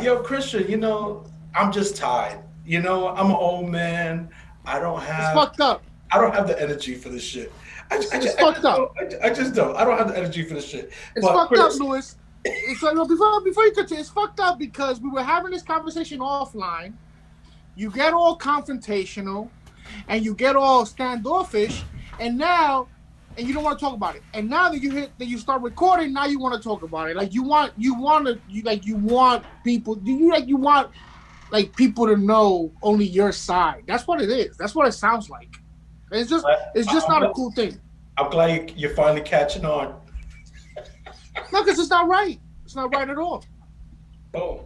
Yo, Christian, I'm just tired. I'm an old man. I don't It's have fucked up. I don't have the energy for this shit. It's fucked up. I just don't. I don't have the energy for this shit. It's But fucked up, Chris, Louis. It's like, well, before you continue, it's fucked up because we were having this conversation offline. You get all confrontational, and you get all standoffish, and you don't want to talk about it. And now that you start recording, now you want to talk about it. Like you want people. You want like people to know only your side. That's what it is. That's what it sounds like. It's just not a cool thing. I'm glad you're finally catching on. No, because it's not right. It's not right at all. Boom.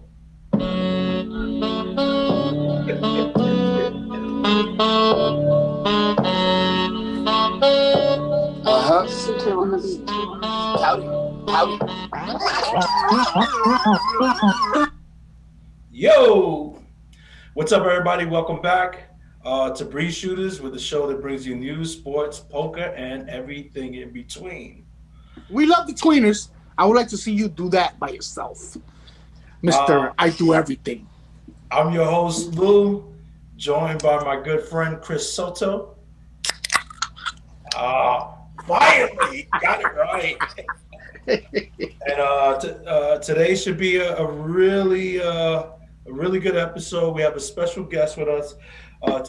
Yo, what's up, everybody? Welcome back to Breeze Shooters, with the show that brings you news, sports, poker, and everything in between. We love the tweeners. I would like to see you do that by yourself, Mister. I do everything. I'm your host, Lou, joined by my good friend Chris Soto. Finally, got it right. And today should be a really good episode. We have a special guest with us.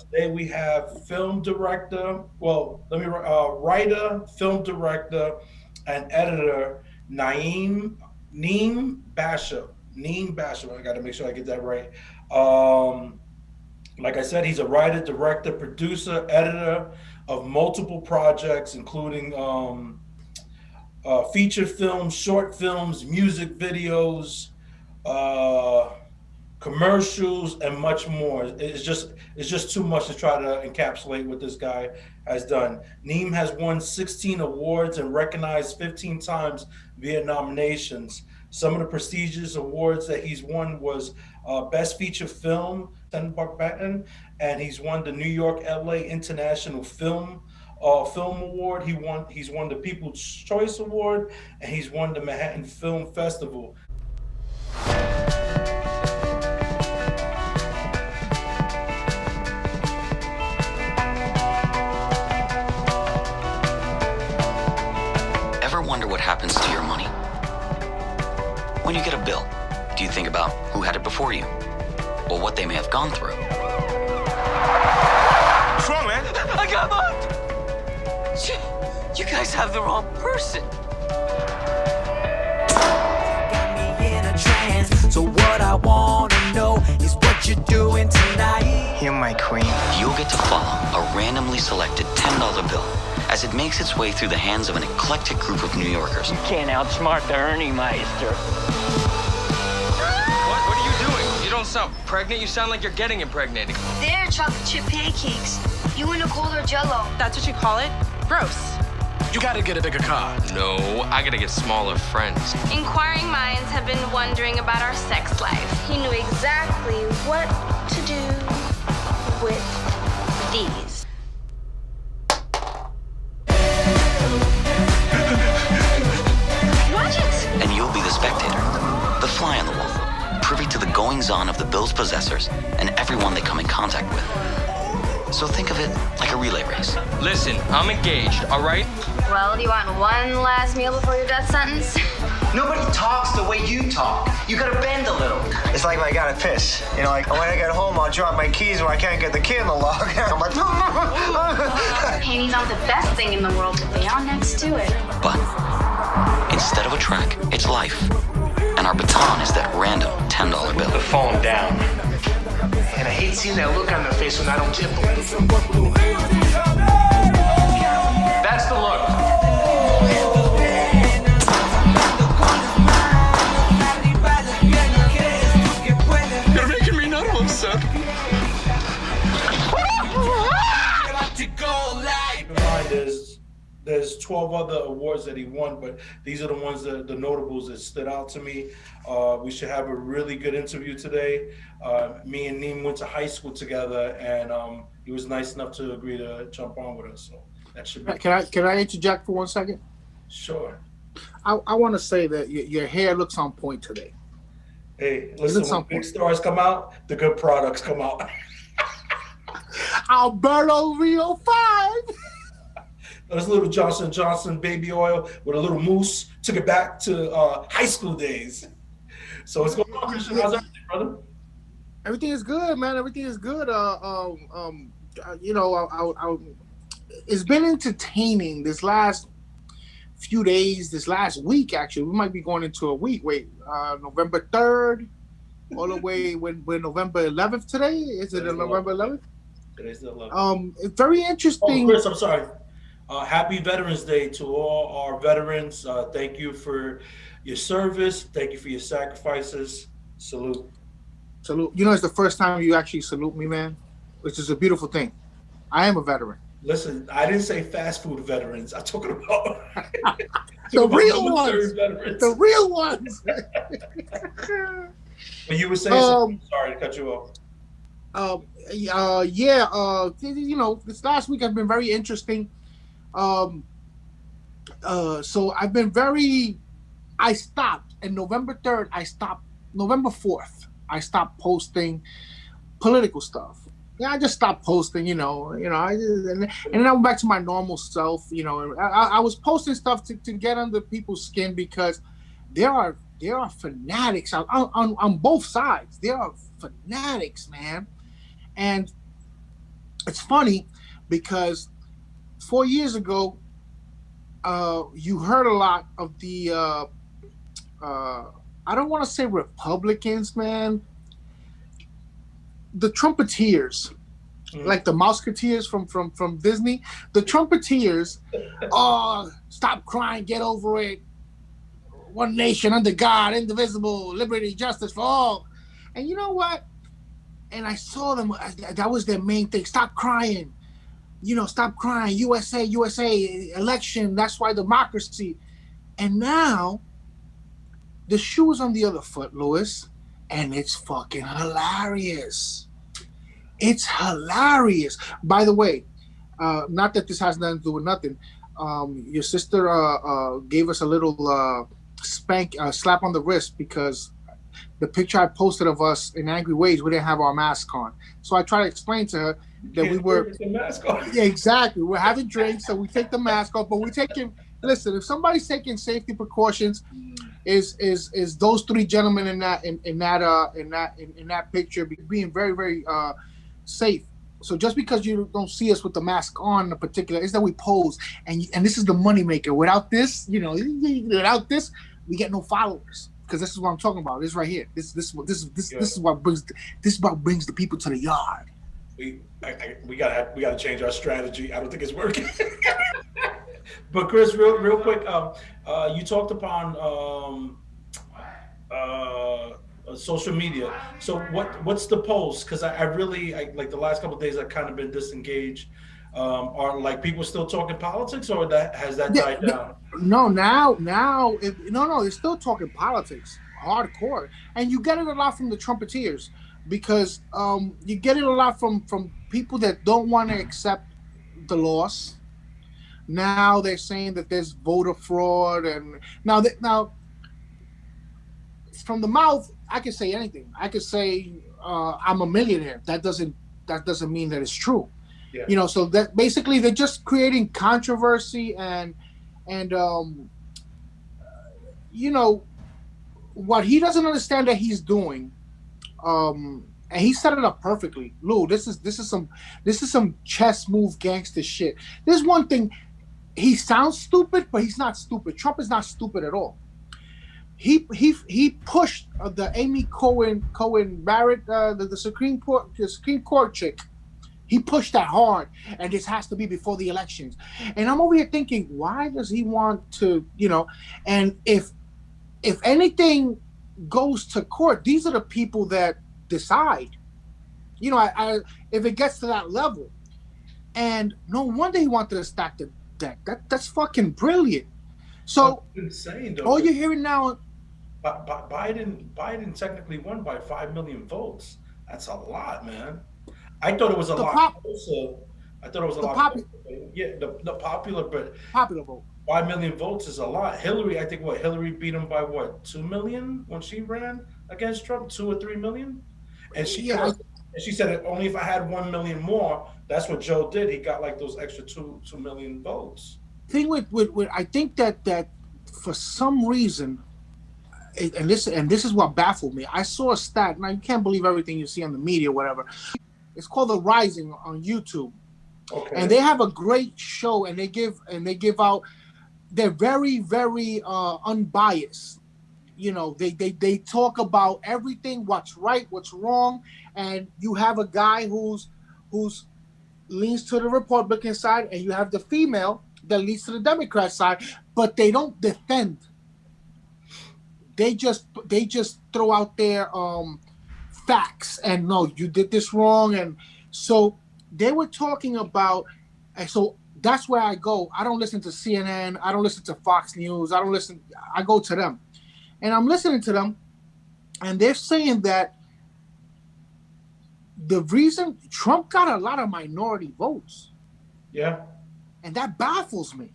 Today we have film director, writer, film director, and editor Neem Basham. I got to make sure I get that right. Like I said, he's a writer, director, producer, editor of multiple projects, including feature films, short films, music videos, commercials, and much more. It's just too much to try to encapsulate what this guy has done. Neem has won 16 awards and recognized 15 times via nominations. Some of the prestigious awards that he's won was Best Feature Film, Buck Batten, and he's won the New York LA International Film Award. He's won the People's Choice Award, and he's won the Manhattan Film Festival. Ever wonder what happens to your money? When you get a bill, do you think about who had it before you? Or what they may have gone through? What's wrong, man? I got mugged! You guys have the wrong person. Got me in a trance, so what I wanna know is what you're doing tonight. You're my queen. You'll get to follow a randomly selected $10 bill as it makes its way through the hands of an eclectic group of New Yorkers. You can't outsmart the Ernie Meister. What are you doing? You don't sound pregnant. You sound like you're getting impregnated. They're chocolate chip pancakes. You and Nicole are Jello. That's what you call it? Gross. You gotta get a bigger car. No, I gotta get smaller friends. Inquiring minds have been wondering about our sex life. He knew exactly what to do with these. Watch it! And you'll be the spectator, the fly on the wall, privy to the goings-on of the bill's possessors and everyone they come in contact with. So think of it like a relay race. Listen, I'm engaged, all right? Well, do you want one last meal before your death sentence? Nobody talks the way you talk. You gotta bend a little. It's like when I gotta piss. You know, like when I get home, I'll drop my keys where I can't get the key in the lock. I'm like, Panties aren't the best thing in the world, but they are next to it. But instead of a track, it's life. And our baton is that random $10 bill. the phone down. And I hate seeing that look on their face when I don't tip them. That's the look. You're making me nervous, sir. There's 12 other awards that he won, but these are the ones that the notables that stood out to me. We should have a really good interview today. Me and Neem went to high school together, and he was nice enough to agree to jump on with us. So that should be. Can I interject for 1 second? Sure. I want to say that your hair looks on point today. Hey, It's at listen, when some big point. stars come out, the good products come out. Alberto Rio 5. There's a little Johnson Johnson baby oil with a little mousse. Took it back to high school days. So what's going on, Christian? How's everything, brother? Everything is good, man. Everything is good. You know, it's been entertaining this last few days, this last week. Actually, we might be going into a week. Wait, November 3rd, all the way when November 11th today. Is it Today's the November 11th. 11th? Today's the 11th. It's very Oh, interesting. Chris, I'm sorry. Happy Veterans Day to all our veterans. Thank you for your service. Thank you for your sacrifices. Salute. Salute. You know, it's the first time you actually salute me, man, which is a beautiful thing. I am a veteran. Listen, I didn't say fast food veterans. I'm talking about the real military ones. veterans. The real ones. But you were saying something. Sorry to cut you off. You know, this last week has been very interesting. So I've been I stopped, and November 3rd, November 4th, I stopped posting political stuff. Yeah, I just stopped posting, and then I went back to my normal self, and I was posting stuff to get under people's skin because there are fanatics on both sides. There are fanatics, man. And it's funny because 4 years ago, you heard a lot of the I don't want to say Republicans, man. The Trumpeteers, like the Mouseketeers from Disney. The Trumpeteers, stop crying, get over it. One nation under God, indivisible, liberty, justice for all. And you know what? And I saw them. That was their main thing. Stop crying. Stop crying. USA, election. That's why democracy. And now the shoe is on the other foot, Louis, and it's fucking hilarious. It's hilarious. By the way, not that this has nothing to do with nothing. Your sister gave us a little slap on the wrist because the picture I posted of us in angry ways, we didn't have our mask on. So I tried to explain to her that we were the mask on. Yeah, exactly. We're having drinks, so we take the mask off, but we're taking. Listen, if somebody's taking safety precautions, is those three gentlemen in that picture being very, very safe. So just because you don't see us with the mask on in particular, is that we pose, and this is the moneymaker. Without this, without this, we get no followers. Because this is what I'm talking about. This right here. This is what brings the people to the yard. We gotta change our strategy. I don't think it's working. But Chris, real quick, you talked upon social media. So what's the post? Because I really like the last couple of days I've kind of been disengaged. Are like people still talking politics, or has that died down? No, they're still talking politics, hardcore, and you get it a lot from the Trumpeteers because you get it a lot from people that don't want to accept the loss. Now they're saying that there's voter fraud, and now from the mouth, I can say anything. I could say I'm a millionaire. That doesn't mean that it's true. Yeah. So that basically they're just creating controversy and what he doesn't understand that he's doing. And he set it up perfectly. Lou, this is some chess move gangster shit. There's one thing. He sounds stupid, but he's not stupid. Trump is not stupid at all. He pushed the Amy Cohen Barrett, the Supreme Court chick. He pushed that hard, and this has to be before the elections. And I'm over here thinking, why does he want to, and if anything goes to court, these are the people that decide. If it gets to that level. And no wonder he wanted to stack the deck. That's fucking brilliant. So that's insane, though. All you're hearing now, Biden technically won by 5 million votes. That's a lot, man. I thought it was a lot closer I thought it was a The lot. Yeah, the popular vote. 5 million votes is a lot. Hillary, I think Hillary beat him by what, 2 million when she ran against Trump, 2 or 3 million, and she Yeah, and she said only if I had 1 million more. That's what Joe did. He got like those extra 2 million votes. thing with I think that for some reason, and this is what baffled me. I saw a stat. Now you can't believe everything you see on the media, whatever. It's called The Rising on YouTube, and Okay. they have a great show, and they give out. They're very unbiased. They talk about everything, what's right, what's wrong, and you have a guy who's leans to the Republican side, and you have the female that leans to the Democrat side, but they don't defend. They just throw out their facts and no, you did this wrong, and so they were talking about, and so that's where I go. I don't listen to CNN. I don't listen to Fox News. I go to them, and I'm listening to them, and they're saying that the reason Trump got a lot of minority votes, Yeah. and that baffles me.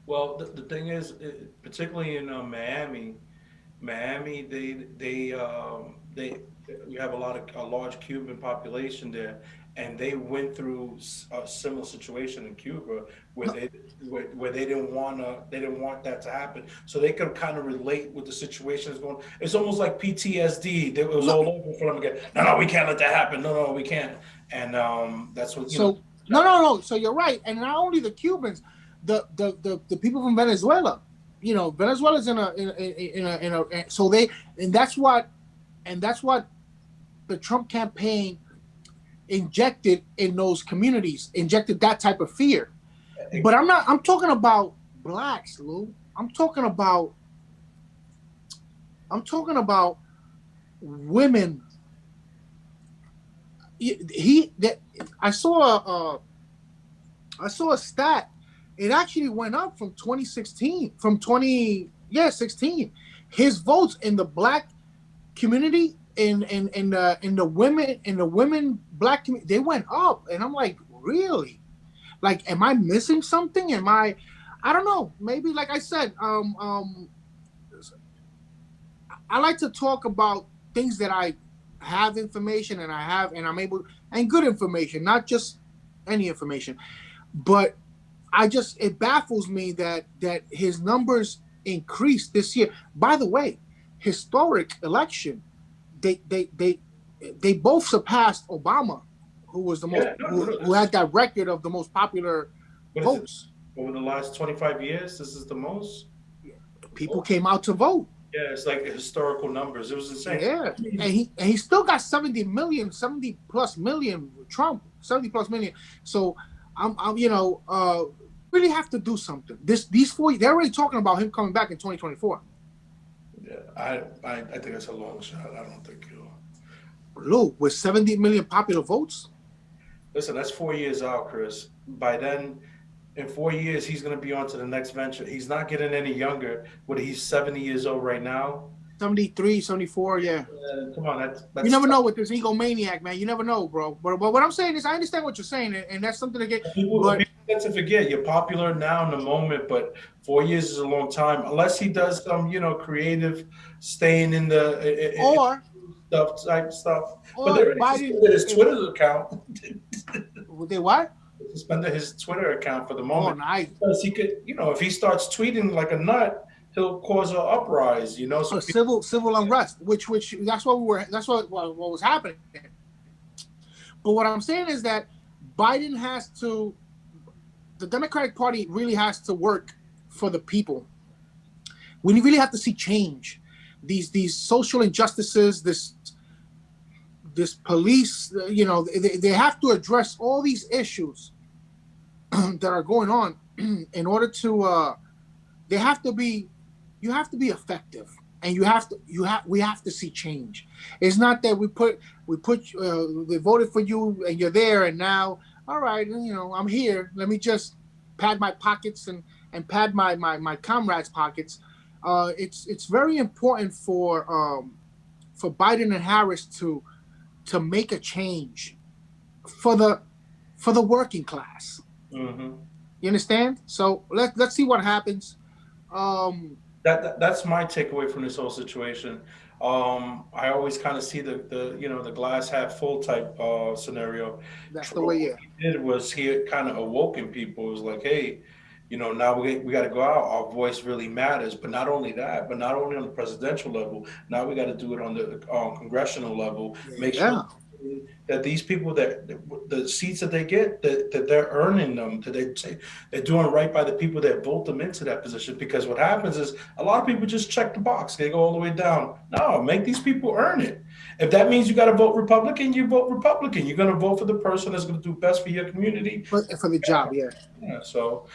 Well, the thing is, particularly in Miami, they you have a large Cuban population there, and they went through a similar situation in Cuba where where they didn't want that to happen, so they could kind of relate with the situation that's going. It's almost like PTSD. It was all over for them again. No, we can't let that happen. No, we can't. And that's what you know. So no. So you're right, and not only the Cubans, the people from Venezuela. Venezuela's in a so they and that's what the Trump campaign injected in those communities, injected that type of fear. But I'm talking about blacks, Lou. I'm talking about women. I saw a stat. It actually went up from 2016, from 16. His votes in the black community, in the women black community, they went up, and I'm like, really? Like, am I missing something? I don't know. Maybe, like I said, I like to talk about things that I have information, and I'm able, and good information, not just any information. But it baffles me that his numbers increased this year. By the way, historic election, they both surpassed Obama, who was the most who had that record of the most popular votes. Over the last 25 years, this is the most people came out to vote. Yeah, it's like historical numbers. It was insane. Yeah, and he still got 70 plus million. Trump 70 plus million. So I'm really have to do something. These 4, they're already talking about him coming back in 2024. Yeah, I think that's a long shot. I don't think he'll. Lou, with 70 million popular votes. Listen, that's 4 years out, Chris. By then, in 4 years, he's going to be on to the next venture. He's not getting any younger. He's 70 years old right now. 73, 74, yeah. Come on, that's you never know with this egomaniac, man. You never know, bro. But what I'm saying is, I understand what you're saying, and that's something to get. People tend to forget you're popular now in the moment, but 4 years is a long time. Unless he does some, creative, staying in the or type stuff. Or but they suspended his Twitter account. They what? Suspended his Twitter account for the moment. Oh, nice. Because he could, if he starts tweeting like a nut, he'll cause an uprising, So civil unrest, which that's what was happening. But what I'm saying is that the Democratic Party really has to work for the people. We really have to see change. These social injustices, this police, they have to address all these issues that are going on in order to. You have to be effective, and we have to see change. It's not that they voted for you and you're there, and now, all right, I'm here. Let me just pad my pockets and pad my comrades' pockets. It's very important for Biden and Harris to make a change for for the working class. Mm-hmm. You understand? So let's see what happens. That's my takeaway from this whole situation. I always kind of see the glass half full type scenario. That's the Trump, way. what he did was he had kind of awoken people. It was like, hey, now we got to go out. Our voice really matters. But not only that, but not only on the presidential level. Now we got to do it on the congressional level. Make sure that these people that the seats that they get that they're earning them, that they're doing right by the people that vote them into that position. Because what happens is a lot of people just check the box, they go all the way down. No, make these people earn it. If that means you got to vote Republican, you vote Republican. You're going to vote for the person that's going to do best for your community, for the job. Yeah. So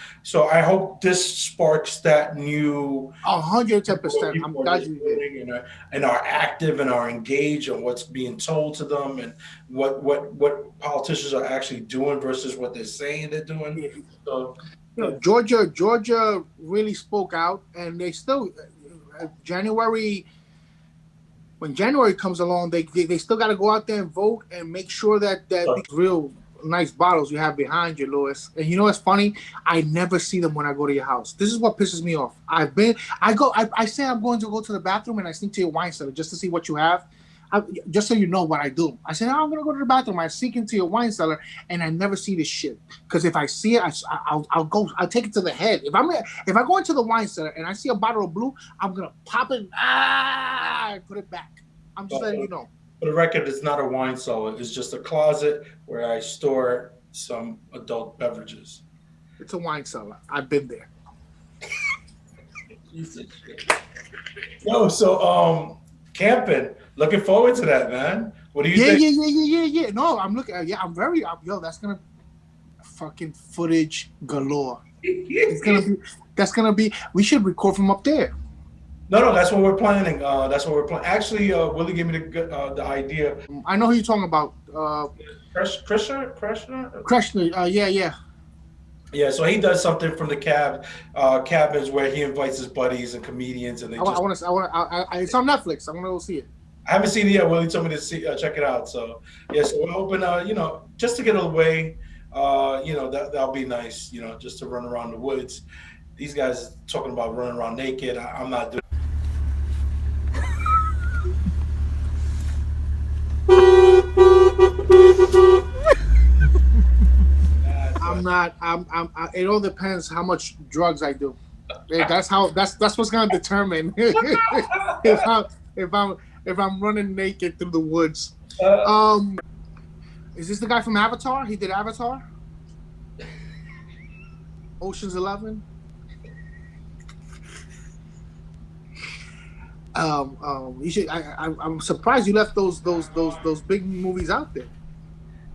I hope this sparks that new 110%. I'm glad you did. And are active and are engaged on what's being told to them and what politicians are actually doing versus what they're saying they're doing. So Georgia really spoke out, and they still when January comes along, they still got to go out there and vote and make sure that these real nice bottles you have behind you, Louis. And you know what's funny? I never see them when I go to your house. This is what pisses me off. I say I'm going to go to the bathroom and I sneak to your wine cellar just to see what you have. Just so you know what I do. I say, I'm going to go to the bathroom. I sneak into your wine cellar and I never see this shit. Because if I see it, I'll take it to the head. If I go into the wine cellar and I see a bottle of blue, I'm going to pop it and put it back. I'm just letting you know. For the record, it's not a wine cellar. It's just a closet where I store some adult beverages. It's a wine cellar. I've been there. Yo, so camping. Looking forward to that, man. What do you think? Yeah. No, I'm looking. I'm very. That's gonna fucking footage galore. That's gonna be. We should record from up there. No, that's what we're planning. That's what we're planning. Actually, Willie gave me the idea. I know who you're talking about. Krishna? Yeah. Yeah, so he does something from the cabins where he invites his buddies and comedians, and they it's on Netflix. I want to go see it. I haven't seen it yet. Willie told me to check it out. So yeah, so we're hoping, just to get away, that'll be nice, just to run around the woods. These guys talking about running around naked. I'm not doing. It all depends how much drugs I do. That's what's gonna determine if I'm running naked through the woods. Is this the guy from Avatar? He did Avatar. Ocean's 11. You should. I'm surprised you left those big movies out there.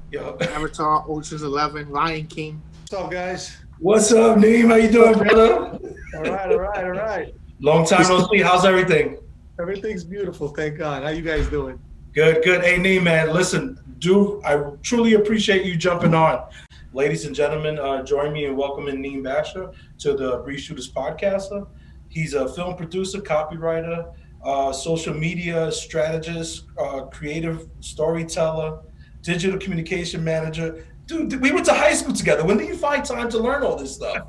Yo. Avatar, Ocean's 11, Lion King. What's up, guys? What's up, Neem? How you doing, brother? All right. Long time no see. How's everything? Everything's beautiful, thank God. How you guys doing? Good. Hey, Neem, man, listen, I truly appreciate you jumping on. Ladies and gentlemen, join me in welcoming Neem Basher to the Breeze Shooters podcast. He's a film producer, copywriter, social media strategist, creative storyteller, digital communication manager. Dude, we went to high school together. When do you find time to learn all this stuff?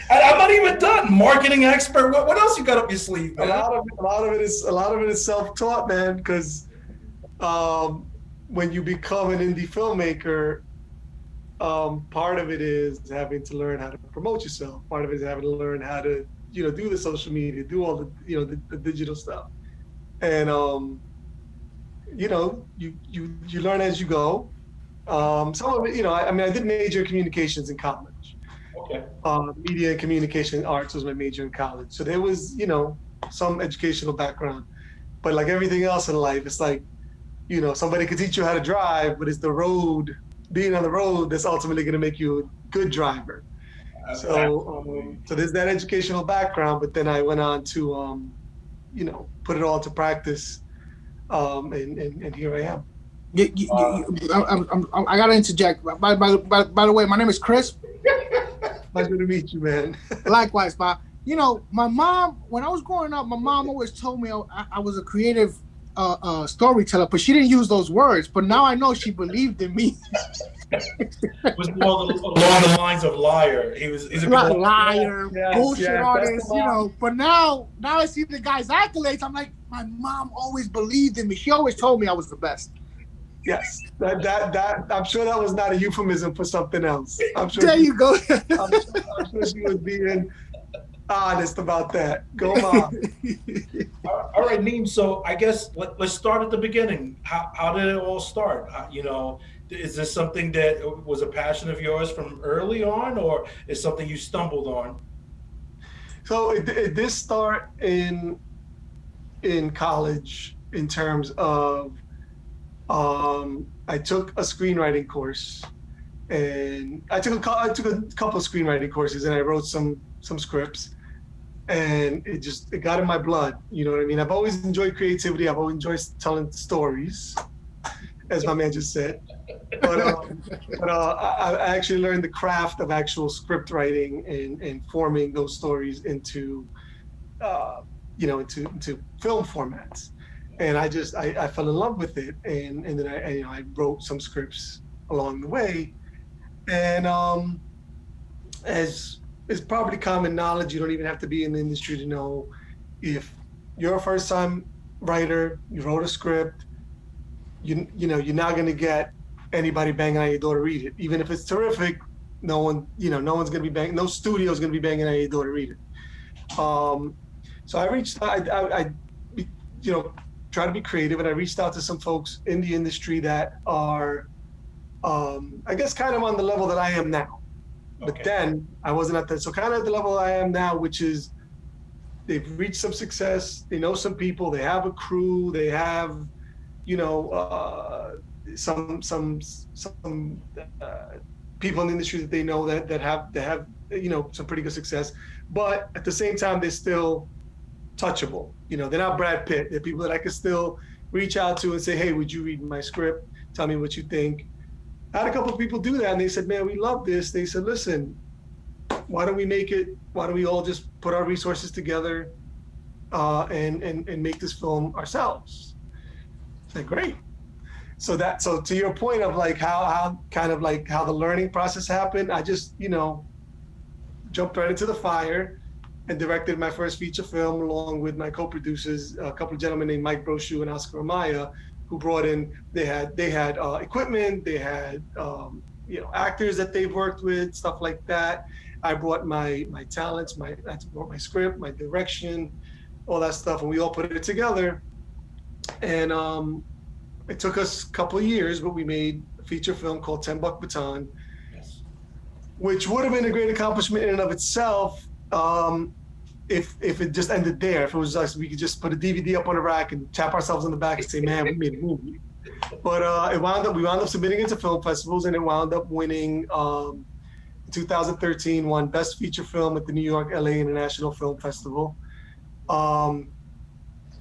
I'm not even done. Marketing expert. What else you got up your sleeve, man? A lot of it is self-taught, man. Because when you become an indie filmmaker, part of it is having to learn how to promote yourself. Part of it is having to learn how to, do the social media, do all the, the digital stuff, and you learn as you go. Some of it, I did major in communications in college. Okay. Media and communication arts was my major in college. So there was, some educational background. But like everything else in life, it's like, somebody could teach you how to drive, but it's the road, being on the road, that's ultimately going to make you a good driver. So there's that educational background, but then I went on to, put it all to practice, and here I am. I gotta interject. By the way, my name is Chris. Pleasure to meet you, man. Likewise, Bob. My mom, when I was growing up, my mom always told me I was a creative storyteller, but she didn't use those words. But now I know she believed in me. It was more along the lines of liar. He's a good liar. Liar, bullshit That's the artist, mom. But now I see the guy's accolades. I'm like, my mom always believed in me. She always told me I was the best. Yes, that I'm sure that was not a euphemism for something else. I'm sure. There you go. I'm sure she was being honest about that. Go, mom. All right, Neem. So I guess let's start at the beginning. How did it all start? Is this something that was a passion of yours from early on, or is something you stumbled on? So it did start in college in terms of I took a screenwriting course, and I took a couple of screenwriting courses, and I wrote some scripts, and it got in my blood. You know what I mean? I've always enjoyed creativity. I've always enjoyed telling stories, as my man just said. But I actually learned the craft of actual script writing and forming those stories into into film formats. And I fell in love with it, and then I wrote some scripts along the way. And as is probably common knowledge, you don't even have to be in the industry to know, if you're a first-time writer, you wrote a script, you're not going to get anybody banging on your door to read it. Even if it's terrific, no one's going to be banging. No studio's going to be banging on your door to read it. So I reached. I try to be creative, and I reached out to some folks in the industry that are, I guess, kind of on the level that I am now. Okay. But then I wasn't at that. So kind of at the level I am now, which is they've reached some success. They know some people. They have a crew. They have, some people in the industry that they know that have some pretty good success. But at the same time, they're still touchable. They're not Brad Pitt. They're people that I could still reach out to and say, hey, would you read my script? Tell me what you think. I had a couple of people do that, and they said, man, we love this. They said, listen, why don't we all just put our resources together and make this film ourselves? I said, great. So to your point of like how the learning process happened, I just, jumped right into the fire and directed my first feature film along with my co-producers, a couple of gentlemen named Mike Brochu and Oscar Amaya, who brought in, they had equipment, they had actors that they've worked with, stuff like that. I brought my talents, I brought my script, my direction, all that stuff, and we all put it together. And it took us a couple of years, but we made a feature film called 10 Buck Baton, which would have been a great accomplishment in and of itself if it just ended there. If it was us, we could just put a DVD up on a rack and tap ourselves on the back and say, man, we made a movie. But we wound up submitting it to film festivals, and it wound up winning, in 2013, won Best Feature Film at the New York LA International Film Festival. And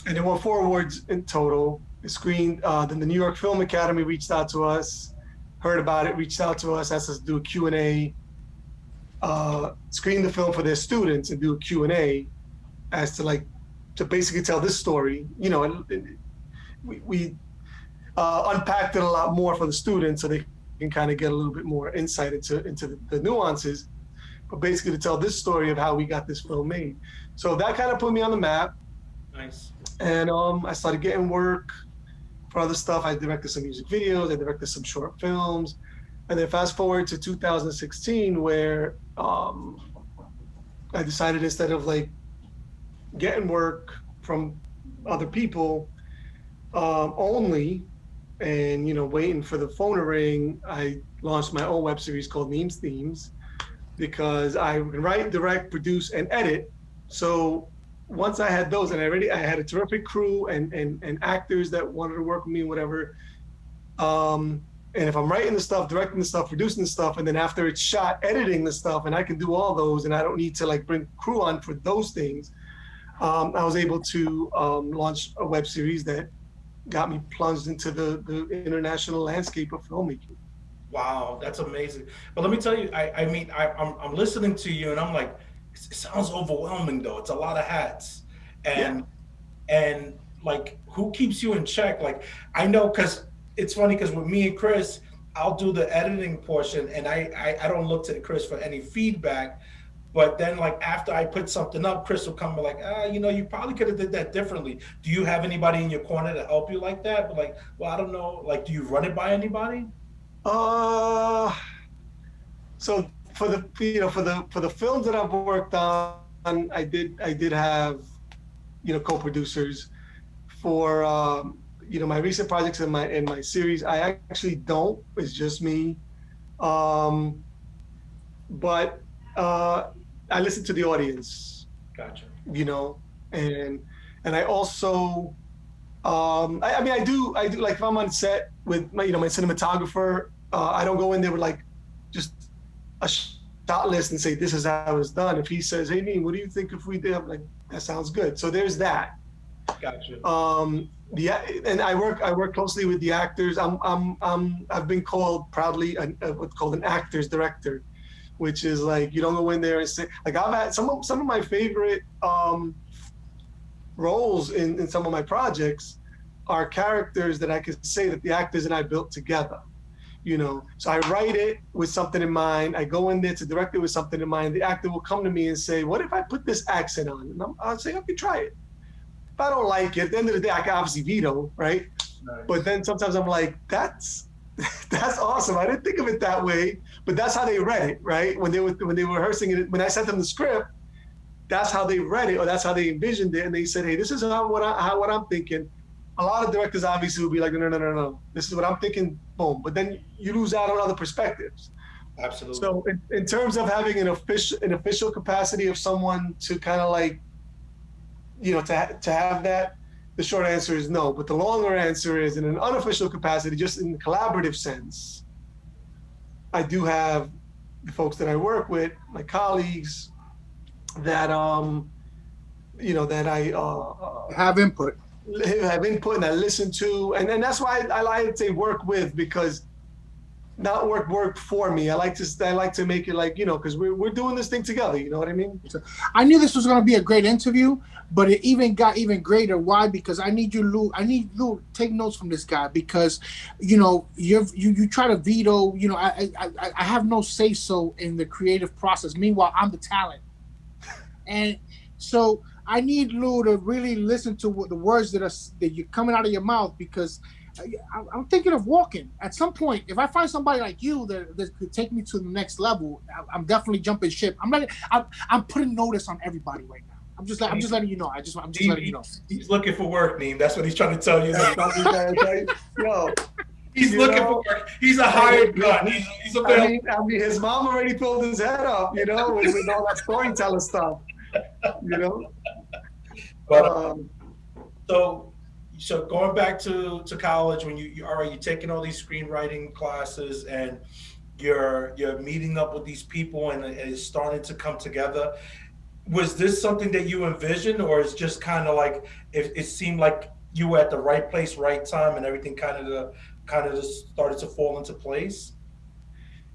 it won 4 awards in total. It screened, then the New York Film Academy reached out to us, heard about it, reached out to us, asked us to do a Q&A, screen the film for their students and do a Q&A as to basically tell this story. We unpacked it a lot more for the students so they can kind of get a little bit more insight into the nuances, but basically to tell this story of how we got this film made. So that kind of put me on the map. Nice. And I started getting work for other stuff. I directed some music videos, I directed some short films. And then fast forward to 2016, where I decided, instead of getting work from other people only, and waiting for the phone to ring, I launched my own web series called Neem's Themes, because I can write, direct, produce, and edit. So once I had those, and I had a terrific crew and actors that wanted to work with me and whatever. And if I'm writing the stuff, directing the stuff, producing the stuff, and then after it's shot, editing the stuff, and I can do all those, and I don't need to bring crew on for those things, I was able to launch a web series that got me plunged into the international landscape of filmmaking. Wow, that's amazing. But let me tell you, I'm listening to you, and I'm like, it sounds overwhelming though. It's a lot of hats, and who keeps you in check? I know, because it's funny, because with me and Chris, I'll do the editing portion, and I don't look to Chris for any feedback. But then, like after I put something up, Chris will come and like, you probably could have did that differently. Do you have anybody in your corner to help you like that? But like, well, I don't know. Like, do you run it by anybody? Uh, so for the films that I've worked on, I did have co-producers. For my recent projects in my series, I actually don't. It's just me. Um, but I listen to the audience. Gotcha. And I also I mean, I do like if I'm on set with my cinematographer, I don't go in there with like just a shot list and say this is how it's done. If he says, "Hey, Neem, what do you think if we did?" I'm like, that sounds good. So there's that. Gotcha. And I work closely with the actors. I've been called proudly what's called an actor's director, which is like you don't go in there and say like I've had some of my favorite roles in some of my projects are characters that I could say that the actors and I built together. So I write it with something in mind. I go in there to direct it with something in mind. The actor will come to me and say, "What if I put this accent on?" And I'll say, "Okay, try it." If I don't like it, at the end of the day, I can obviously veto, right? Nice. But then sometimes I'm like, that's awesome. I didn't think of it that way, but that's how they read it, right? When they were rehearsing it, when I sent them the script, that's how they read it, or that's how they envisioned it, and they said, "Hey, this is what I'm thinking." A lot of directors obviously will be like, no. This is what I'm thinking, boom. But then you lose out on other perspectives. Absolutely. So in terms of having an official capacity of someone to kind of like, to have that, the short answer is no. But the longer answer is in an unofficial capacity, just in the collaborative sense, I do have the folks that I work with, my colleagues, that that I have input and I listen to, and that's why I like to say work with, because not work for me. I like to make it like, because we're doing this thing together. You know what I mean? I knew this was going to be a great interview, but it even got even greater. Why? Because I need you, Lou. I need Lou to take notes from this guy, because you try to veto. I have no say so in the creative process. Meanwhile, I'm the talent, and so I need Lou to really listen to the words that you're coming out of your mouth, because I'm thinking of walking. At some point, if I find somebody like you that could take me to the next level, I'm definitely jumping ship. I'm putting notice on everybody right now. I'm just letting you know. I'm just letting you know. He's looking for work, Neem. That's what he's trying to tell you. Yo, he's looking for work. He's a hired gun. He's available. I mean, his mom already pulled his head up, with all that storyteller stuff, But so going back to college, when you're taking all these screenwriting classes and you're meeting up with these people and it's starting to come together. Was this something that you envisioned, or is just kind of like it seemed like you were at the right place, right time, and everything kind of just started to fall into place?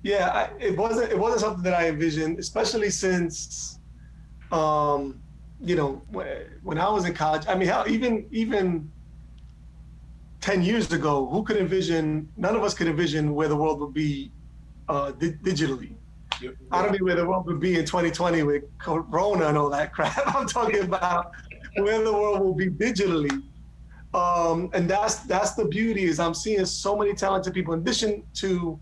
Yeah, it wasn't something that I envisioned, especially since, when I was in college. I mean, even 10 years ago, who could envision? None of us could envision where the world would be digitally. Yeah. I don't mean where the world would be in 2020 with Corona and all that crap. I'm talking about where the world will be digitally. And that's the beauty, is I'm seeing so many talented people. In addition to,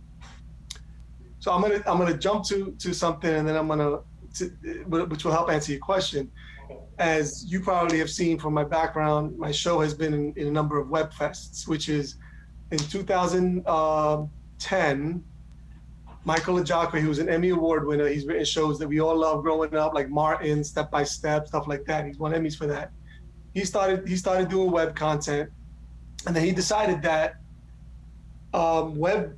so I'm gonna jump to something, and then which will help answer your question. As you probably have seen from my background, my show has been in a number of web fests, which is in 2010. Michael Ajacque, who's an Emmy Award winner, he's written shows that we all love growing up, like Martin, Step by Step, stuff like that. He's won Emmys for that. He started doing web content, and then he decided that web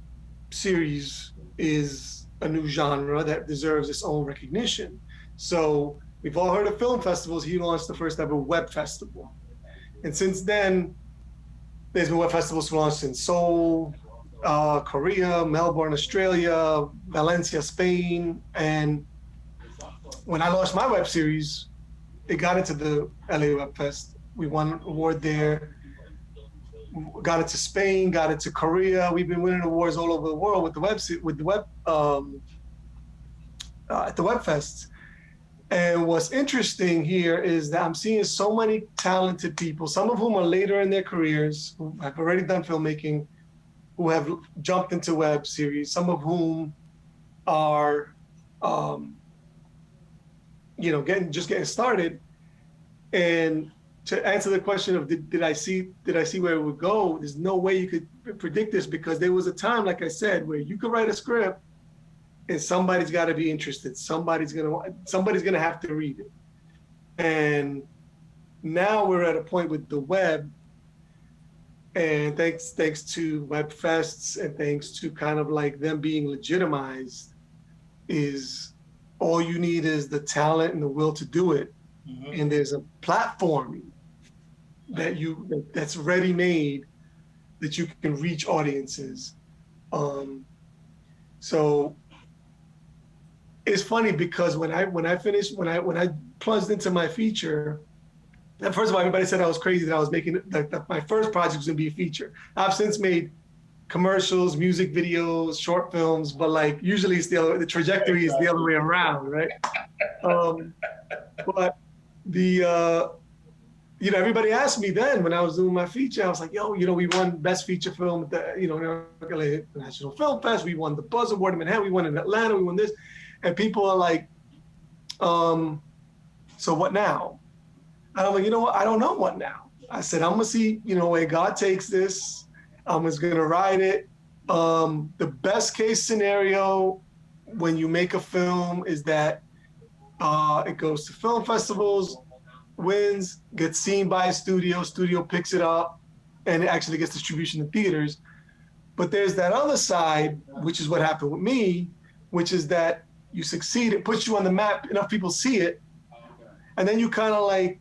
series is a new genre that deserves its own recognition. So we've all heard of film festivals. He launched the first ever web festival, and since then, there's been web festivals launched in Seoul, Korea, Melbourne, Australia, Valencia, Spain. And when I launched my web series, it got into the LA Web Fest. We won an award there. got into Spain, got into Korea. We've been winning awards all over the world with the at the web fests. And what's interesting here is that I'm seeing so many talented people, some of whom are later in their careers, who have already done filmmaking, who have jumped into web series, some of whom are, getting started. And to answer the question of did I see where it would go, there's no way you could predict this, because there was a time, like I said, where you could write a script and somebody's got to be interested. Somebody's gonna have to read it. And now we're at a point with the web, and thanks to web fests and thanks to kind of like them being legitimized, is all you need is the talent and the will to do it. Mm-hmm. And there's a platform that's ready made that you can reach audiences. So it's funny because when I plunged into my feature, and first of all, everybody said I was crazy that I was making that my first project was gonna be a feature. I've since made commercials, music videos, short films, but like usually it's the trajectory is the other way around, right? But everybody asked me then when I was doing my feature, I was like, yo, we won Best Feature Film at the LA National Film Fest. We won the Buzz Award in Manhattan. We won in Atlanta. We won this. And people are like, so what now? And I'm like, you know what? I don't know what now. I said, I'm going to see, where God takes this. I'm just going to ride it. The best case scenario when you make a film is that it goes to film festivals, wins, gets seen by a studio picks it up, and it actually gets distribution in theaters. But there's that other side, which is what happened with me, which is that you succeed, it puts you on the map, enough people see it, and then you kind of like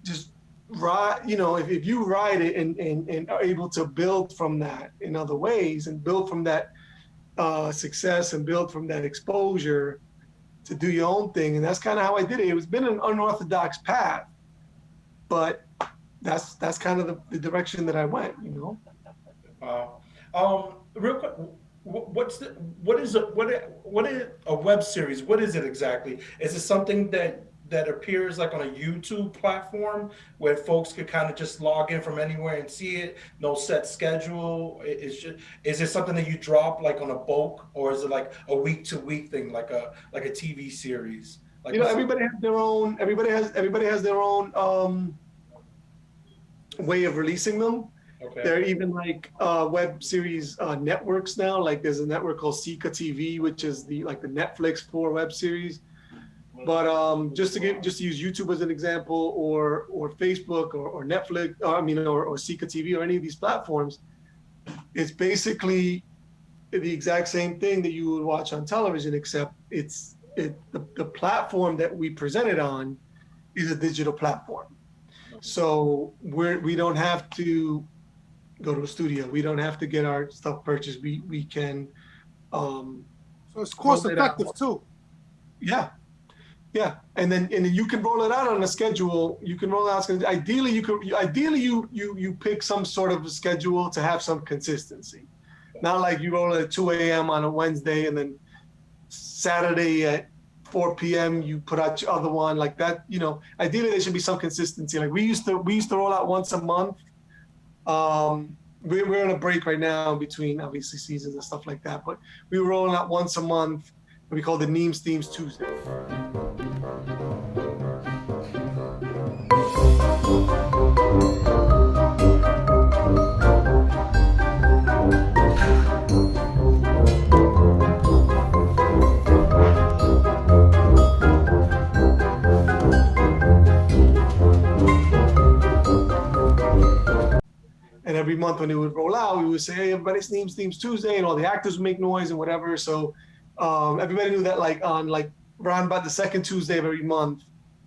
just ride, if you ride it and are able to build from that in other ways and build from that success and build from that exposure to do your own thing. And that's kind of how I did it. It's been an unorthodox path, but that's kind of the direction that I went, Wow. Real quick, what is a web series? What is it exactly? Is it something that appears like on a YouTube platform where folks could kind of just log in from anywhere and see it? No set schedule. Is it something that you drop like on a bulk, or is it like a week to week thing, like a TV series? Like everybody has their own. Everybody has their own way of releasing them. Okay. There are even like web series networks now. Like there's a network called Sika TV, which is the Netflix for web series. But just to use YouTube as an example, or Facebook, or Netflix, or Sika TV, or any of these platforms, it's basically the exact same thing that you would watch on television, except the platform that we present it on is a digital platform. So we don't have to go to a studio. We don't have to get our stuff purchased. We can. So it's cost effective too. Yeah, and then you can roll it out on a schedule. You can roll out. Ideally, you pick some sort of a schedule to have some consistency. Not like you roll it at 2 a.m. on a Wednesday and then Saturday at 4 p.m. you put out your other one like that. Ideally there should be some consistency. Like we used to roll out once a month. We're on a break right now between obviously seasons and stuff like that, but we were rolling out once a month. We call it Nemes Themes Tuesday. And every month when it would roll out, we would say, hey, everybody's Nemes Themes Tuesday, and all the actors would make noise and whatever. So everybody knew that on around about the second Tuesday of every month,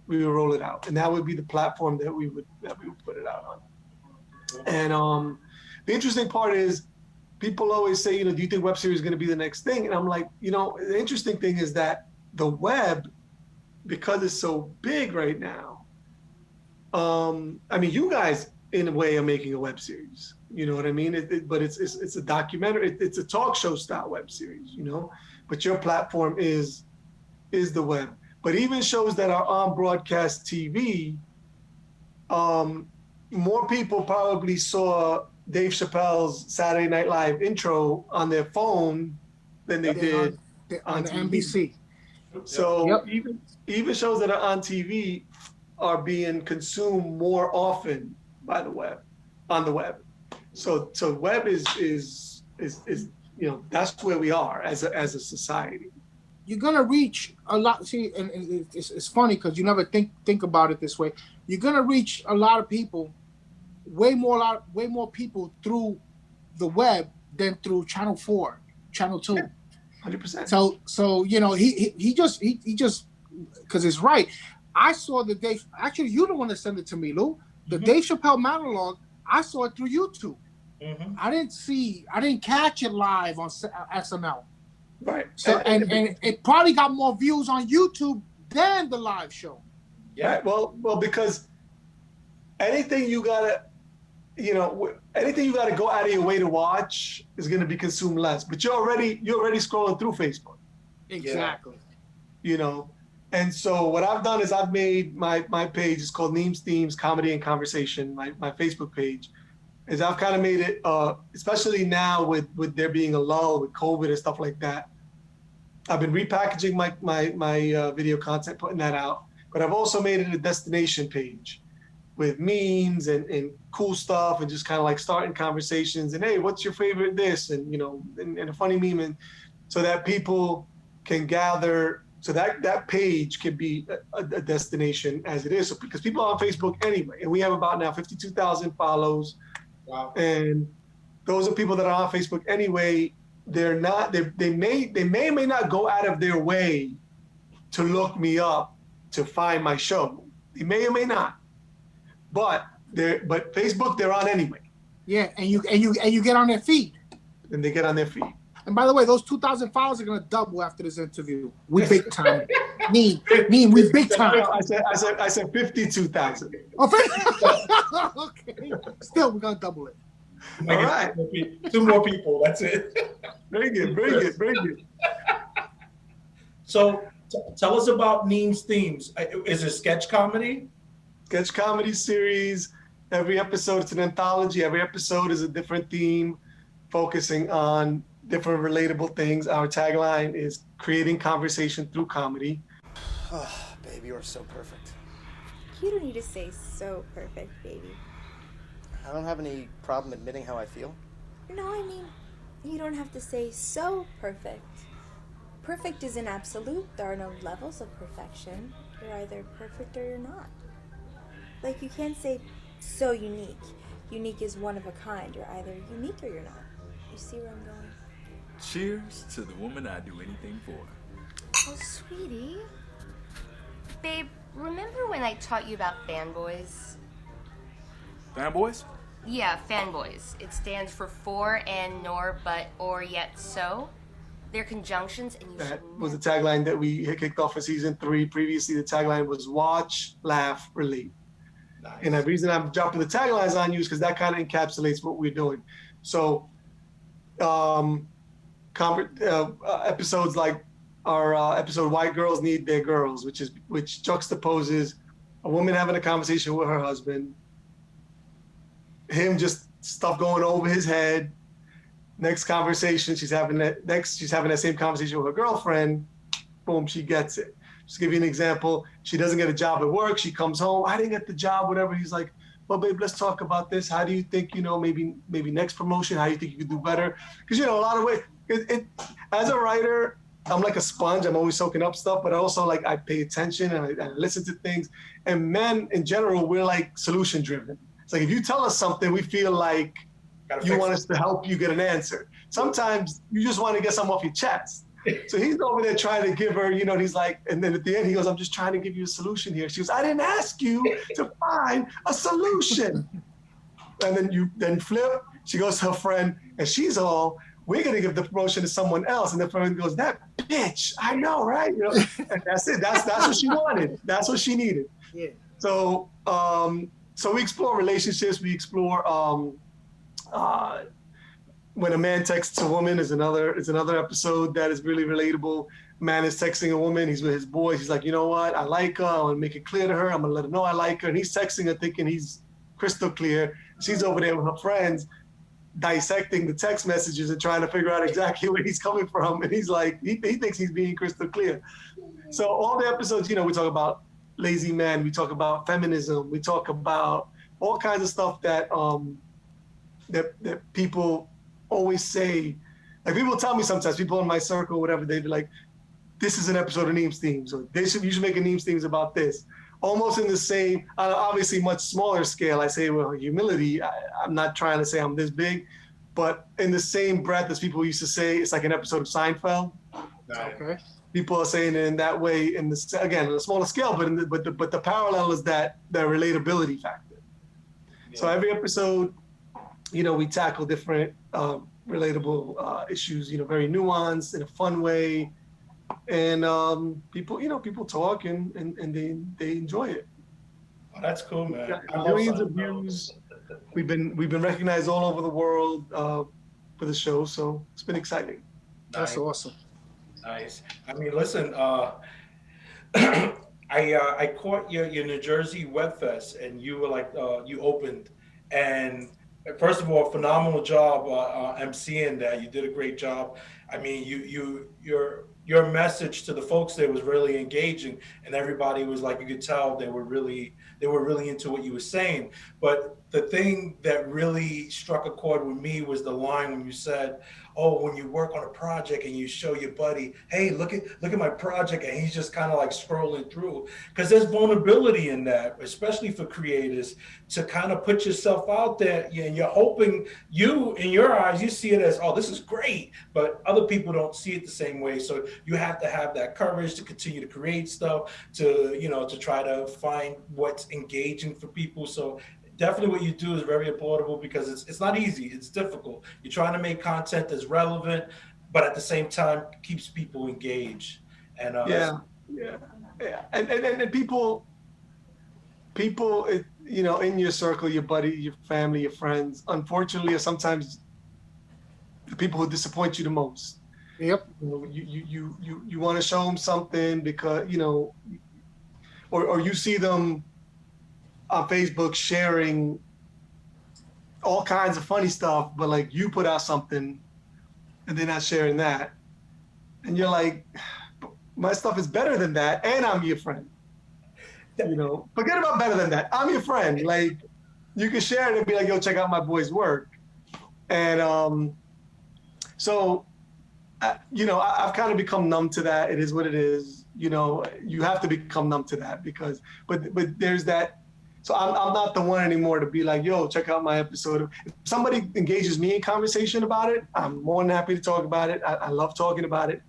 we would roll it out. And that would be the platform that we would put it out on. And the interesting part is people always say, do you think web series is going to be the next thing? And I'm like, the interesting thing is that the web, because it's so big right now, you guys, in a way, are making a web series. You know what I mean? But it's a documentary. It's a talk show style web series. You know, but your platform is the web. But even shows that are on broadcast TV, more people probably saw Dave Chappelle's Saturday Night Live intro on their phone than they did on TV. NBC. So even shows that are on TV are being consumed more often by the web, on the web. So web is you know, that's where we are as a society. You're gonna reach a lot. See, and it's funny because you never think about it this way. You're gonna reach a lot of people, way more people through the web than through Channel 4, Channel 2. 100%. So you know he just because it's right. I saw the Dave. Actually, you the one that sent it to me, Lou. The Dave Chappelle monologue. I saw it through YouTube. I didn't catch it live on SNL. Right. So and it probably got more views on YouTube than the live show. Yeah. Right. Well, because anything you gotta go out of your way to watch is gonna be consumed less. But you're already scrolling through Facebook. Exactly. You know, and so what I've done is I've made my page. It's called Neems, Themes, Comedy, and Conversation. My Facebook page is I've kind of made it, especially now with there being a lull with COVID and stuff like that. I've been repackaging my video content, putting that out, but I've also made it a destination page with memes and cool stuff and just kind of like starting conversations and, hey, what's your favorite this? And, you know, and a funny meme. And so that people can gather, so that page can be a destination as it is. So, because people are on Facebook anyway, and we have about now 52,000 follows. Wow. And those are people that are on Facebook anyway. They're not, they may or may not go out of their way to look me up to find my show. They may or may not. But Facebook, they're on anyway. Yeah, and you get on their feed. And they get on their feed. And by the way, those 2,000 followers are gonna double after this interview. We big time. Neem, we big time. I said 52,000. Oh, okay. Still, we're gonna double it. All right. 2 more people. That's it. Very good. So tell us about Neem's Themes. Is it sketch comedy? Sketch comedy series. Every episode, it's an anthology. Every episode is a different theme, focusing on different relatable things. Our tagline is creating conversation through comedy. Oh, baby, you're so perfect. You don't need to say so perfect, baby. I don't have any problem admitting how I feel. No, I mean, you don't have to say so perfect. Perfect is an absolute. There are no levels of perfection. You're either perfect or you're not. Like, you can't say so unique. Unique is one of a kind. You're either unique or you're not. You see where I'm going? Cheers to the woman I'd do anything for. Oh, sweetie. Babe, remember when I taught you about fanboys? Fanboys? Yeah, fanboys. It stands for for and nor, but, or, yet, so. They're conjunctions, and you That was the tagline that we kicked off for season 3. Previously, the tagline was watch, laugh, relate. Nice. And the reason I'm dropping the taglines on you is because that kind of encapsulates what we're doing. So, episodes like our episode "White Girls Need Their Girls," which juxtaposes a woman having a conversation with her husband, him just stuff going over his head. Next conversation, she's having that same conversation with her girlfriend. Boom, she gets it. Just to give you an example, she doesn't get a job at work. She comes home, I didn't get the job, whatever. He's like, well, babe, let's talk about this. How do you think, maybe next promotion, how do you think you could do better? Because, a lot of ways, as a writer, I'm like a sponge. I'm always soaking up stuff, but also I pay attention and I listen to things. And men in general, we're like solution driven. It's like, if you tell us something, we feel like you want us to help you get an answer. Sometimes you just want to get something off your chest. So he's over there trying to give her, and he's like, and then at the end he goes, I'm just trying to give you a solution here. She goes, I didn't ask you to find a solution. And then flip, she goes to her friend and she's all, we're going to give the promotion to someone else. And the friend goes, that bitch, I know, right? And that's it. That's what she wanted. That's what she needed. Yeah. So we explore relationships. We explore When a man texts a woman is another episode that is really relatable. Man is texting a woman, he's with his boys, he's like, you know what, I like her, I want to make it clear to her, I'm gonna let her know I like her, and he's texting her thinking he's crystal clear. She's over there with her friends dissecting the text messages and trying to figure out exactly where he's coming from, and he's like, he thinks he's being crystal clear. So all the episodes, we talk about lazy men, we talk about feminism, we talk about all kinds of stuff that that people always say. Like, people tell me sometimes, people in my circle, whatever, they'd be like, this is an episode of Neems Themes, or you should make a Neems Themes about this. Almost in the same, obviously much smaller scale. I say, well, humility, I'm not trying to say I'm this big, but in the same breath as people used to say, it's like an episode of Seinfeld. Okay. People are saying it in that way, again, on a smaller scale, but the parallel is that relatability factor. Yeah. So every episode, we tackle different relatable issues, very nuanced in a fun way, and people talk and they enjoy it. Oh, that's cool, man. Millions of views. We've been recognized all over the world for the show, so it's been exciting. That's awesome. Nice. I mean, listen, I caught your New Jersey Web Fest, and you were like, you opened, and first of all, phenomenal job emceeing that. You did a great job. I mean, your message to the folks there was really engaging, and everybody was like, you could tell they were really into what you were saying. But the thing that really struck a chord with me was the line when you said, oh, when you work on a project and you show your buddy, hey, look at my project, and he's just kind of like scrolling through, because there's vulnerability in that, especially for creators, to kind of put yourself out there, and you're hoping in your eyes, you see it as, oh, this is great, but other people don't see it the same way. So you have to have that courage to continue to create stuff, to try to find what's engaging for people. So definitely what you do is very applaudable, because it's not easy. It's difficult. You're trying to make content that's relevant, but at the same time keeps people engaged. And yeah. And people, in your circle, your buddy, your family, your friends, unfortunately, are sometimes the people who disappoint you the most. Yep. You want to show them something because or you see them on Facebook sharing all kinds of funny stuff, but like you put out something and they're not sharing that. And you're like, my stuff is better than that, and I'm your friend. Forget about better than that. I'm your friend. Like, you can share it and be like, yo, check out my boy's work. And so, I've kind of become numb to that. It is what it is. You have to become numb to that but there's that. So I'm not the one anymore to be like, yo, check out my episode. If somebody engages me in conversation about it, I'm more than happy to talk about it. I love talking about it.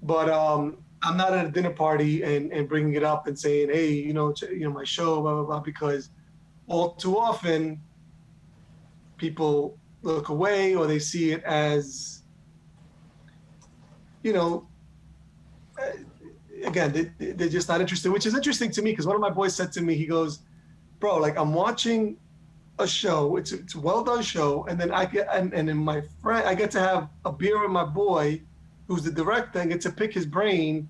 But I'm not at a dinner party and bringing it up and saying, hey, my show, blah, blah, blah, because all too often people look away, or they see it as, again, they're just not interested, which is interesting to me, because one of my boys said to me, he goes, bro, like, I'm watching a show, it's a well done show, and then I get I get to have a beer with my boy, who's the director, and get to pick his brain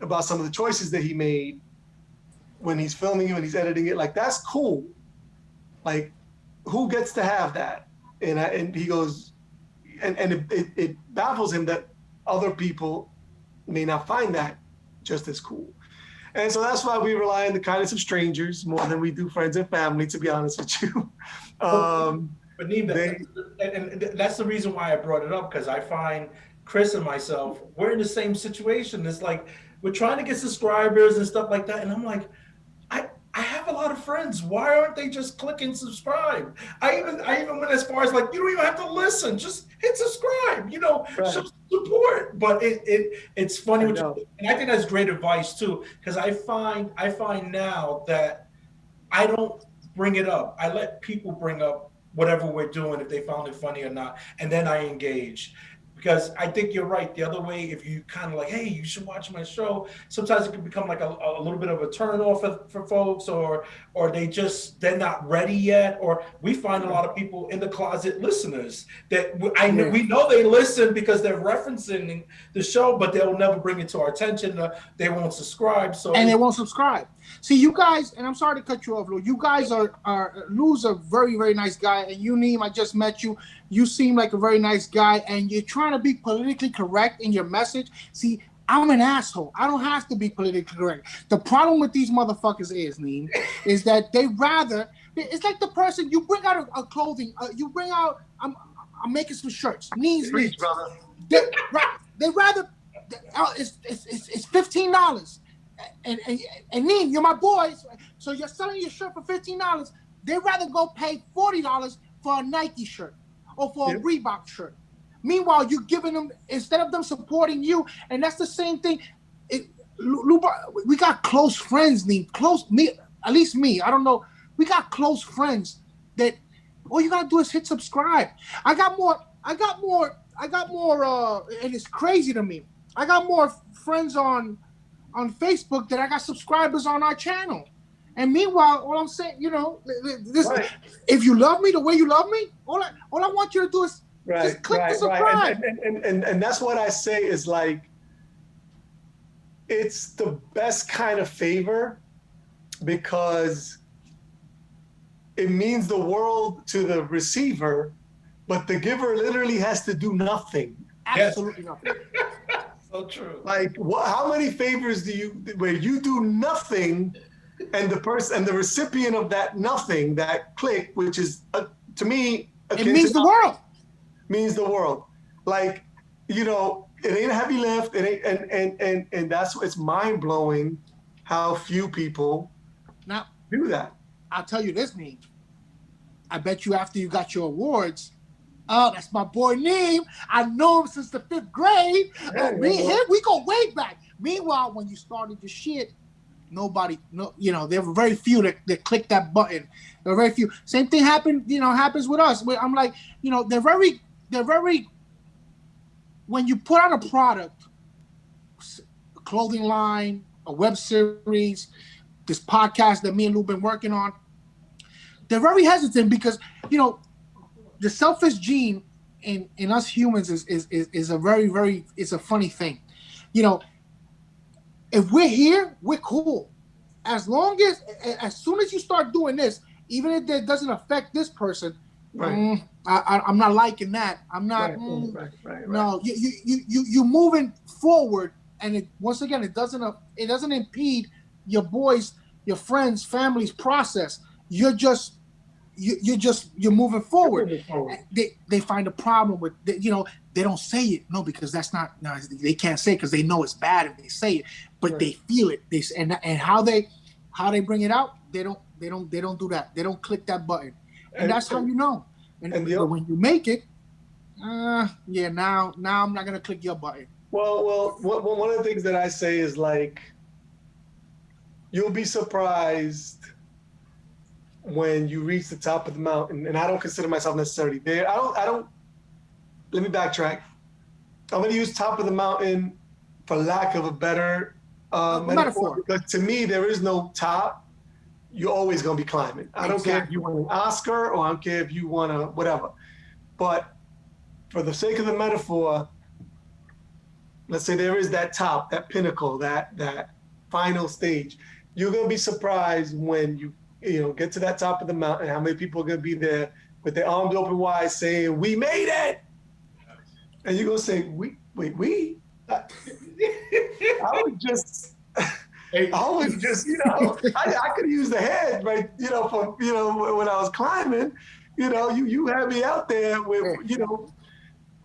about some of the choices that he made when he's filming it, when he's editing it. Like, that's cool. Like, who gets to have that? And he goes, and it baffles him that other people may not find that just as cool. And so that's why we rely on the kindness of strangers more than we do friends and family, to be honest with you. But Neem, and that's the reason why I brought it up, because I find Chris and myself, we're in the same situation. It's like, we're trying to get subscribers and stuff like that. And I'm like, I have a lot of friends. Why aren't they just clicking subscribe? I even went as far as like, you don't even have to listen. Just hit subscribe, right. Show support. But it's funny. And I think that's great advice too, because I find now that I don't bring it up. I let people bring up whatever we're doing, if they found it funny or not, and then I engage. because I think you're right. The other way, if you kind of like, hey, you should watch my show, sometimes it can become like a little bit of a turn off for folks, or they're not ready yet. Or we find a lot of people in the closet listeners that we know they listen because they're referencing the show, but they'll never bring it to our attention. They won't subscribe. And they won't subscribe. See, you guys, and I'm sorry to cut you off, Lou. You guys are Lou's a very, very nice guy, and you, Neem, I just met you. You seem like a very nice guy, and you're trying to be politically correct in your message. See, I'm an asshole. I don't have to be politically correct. The problem with these motherfuckers is, Neem, is that they rather. It's like the person you bring out a clothing. You bring out. I'm making some shirts. Neem's brother. They rather. It's $15. And Neem, you're my boy, so you're selling your shirt for $15. They'd rather go pay $40 for a Nike shirt or for a Reebok shirt. Meanwhile, you're giving them, instead of them supporting you, and that's the same thing. We got close friends, Neem. At least me. I don't know. We got close friends that all you gotta do is hit subscribe. I got more, and it's crazy to me. I got more friends on Facebook that I got subscribers on our channel. And meanwhile, all I'm saying, if you love me the way you love me, all I want you to do is just click the subscribe. And that's what I say is like, it's the best kind of favor because it means the world to the receiver, but the giver literally has to do nothing. Absolutely nothing. So true. Like, how many favors where you do nothing, and the person and the recipient of that nothing, that click, which is to me, it means the world. Means the world. Like, it ain't a heavy lift. It ain't, and that's it's mind blowing how few people now do that. I'll tell you this, Neem. I bet you after you got your awards. Oh, that's my boy Neem. I know him since the 5th grade. We go way back. Meanwhile, when you started your shit, there were very few that clicked that button. There were very few. Same thing happens with us. I'm like, they're very, when you put out a product, a clothing line, a web series, this podcast that me and Lou been working on, they're very hesitant because, the selfish gene in us humans is a very, very, it's a funny thing. If we're here, we're cool. As soon as you start doing this, even if that doesn't affect this person, right. I'm not liking that. I'm not. Right. No, you moving forward, and once again, it doesn't impede your boys, your friends, family's process. You're moving forward. They find a problem with they don't say it because that's not they can't say it because they know it's bad if they say it, but they feel it. And how they bring it out, they don't do that. They don't click that button, and that's how you know. And when you make it, now I'm not gonna click your button. Well, one of the things that I say is like, you'll be surprised when you reach the top of the mountain, and I don't consider myself necessarily there. I don't. Let me backtrack. I'm going to use top of the mountain for lack of a better metaphor. Because to me, there is no top. You're always going to be climbing. I don't care if you want an Oscar or I don't care if you want a whatever. But for the sake of the metaphor, let's say there is that top, that pinnacle, that final stage. You're going to be surprised when you get to that top of the mountain, how many people are going to be there with their arms open wide saying, "We made it!" And you're going to say, "We?" I would just, I could use the head, right? For when I was climbing, you had me out there with,